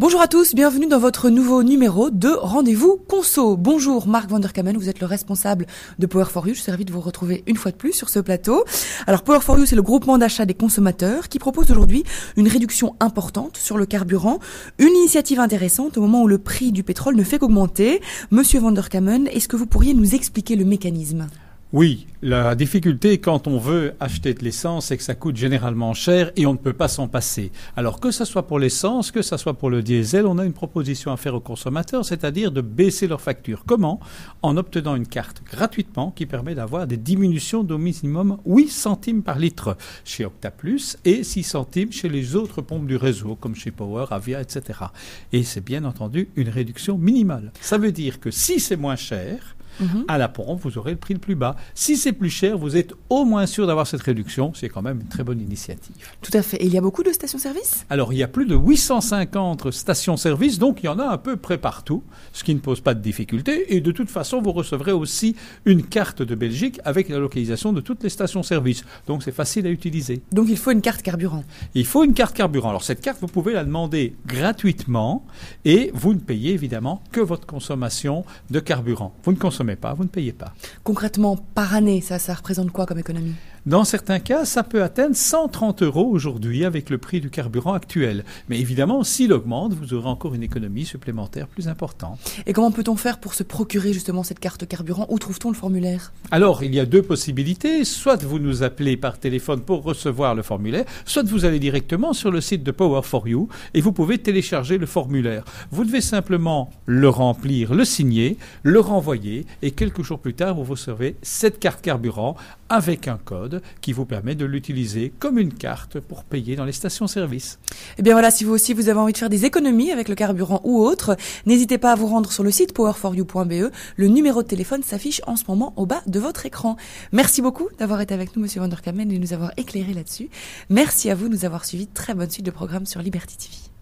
Bonjour à tous, bienvenue dans votre nouveau numéro de Rendez-vous Conso. Bonjour Marc Vanderkamen, vous êtes le responsable de Power4You. Je suis ravie de vous retrouver une fois de plus sur ce plateau. Alors Power4You, c'est le groupement d'achat des consommateurs qui propose aujourd'hui une réduction importante sur le carburant. Une initiative intéressante au moment où le prix du pétrole ne fait qu'augmenter. Monsieur Vanderkamen, est-ce que vous pourriez nous expliquer le mécanisme ? Oui, la difficulté quand on veut acheter de l'essence, c'est que ça coûte généralement cher et on ne peut pas s'en passer. Alors que ce soit pour l'essence, que ce soit pour le diesel, on a une proposition à faire aux consommateurs, c'est-à-dire de baisser leur facture. Comment ? En obtenant une carte gratuitement qui permet d'avoir des diminutions d'au minimum 8 centimes par litre chez Octaplus et 6 centimes chez les autres pompes du réseau, comme chez Power, Avia, etc. Et c'est bien entendu une réduction minimale. Ça veut dire que si c'est moins cher, à la pompe, vous aurez le prix le plus bas. Si c'est plus cher, vous êtes au moins sûr d'avoir cette réduction. C'est quand même une très bonne initiative. Tout à fait. Et il y a beaucoup de stations-service ? Alors, il y a plus de 850 stations-service, donc il y en a à peu près partout, ce qui ne pose pas de difficulté. Et de toute façon, vous recevrez aussi une carte de Belgique avec la localisation de toutes les stations-service. Donc, c'est facile à utiliser. Donc, il faut une carte carburant. Il faut une carte carburant. Alors, cette carte, vous pouvez la demander gratuitement et vous ne payez évidemment que votre consommation de carburant. Vous ne consommez pas, vous ne payez pas. Concrètement, par année, ça représente quoi comme économie ? Dans certains cas, ça peut atteindre 130 € aujourd'hui avec le prix du carburant actuel. Mais évidemment, s'il augmente, vous aurez encore une économie supplémentaire plus importante. Et comment peut-on faire pour se procurer justement cette carte carburant ? Où trouve-t-on le formulaire ? Alors, il y a deux possibilités. Soit vous nous appelez par téléphone pour recevoir le formulaire, soit vous allez directement sur le site de Power4You et vous pouvez télécharger le formulaire. Vous devez simplement le remplir, le signer, le renvoyer et quelques jours plus tard, vous recevez cette carte carburant avec un code qui vous permet de l'utiliser comme une carte pour payer dans les stations-service. Eh bien voilà, si vous aussi vous avez envie de faire des économies avec le carburant ou autre, n'hésitez pas à vous rendre sur le site power4you.be. Le numéro de téléphone s'affiche en ce moment au bas de votre écran. Merci beaucoup d'avoir été avec nous, Monsieur Vanderkamen, et de nous avoir éclairé là-dessus. Merci à vous de nous avoir suivis. Très bonne suite de programme sur Liberty TV.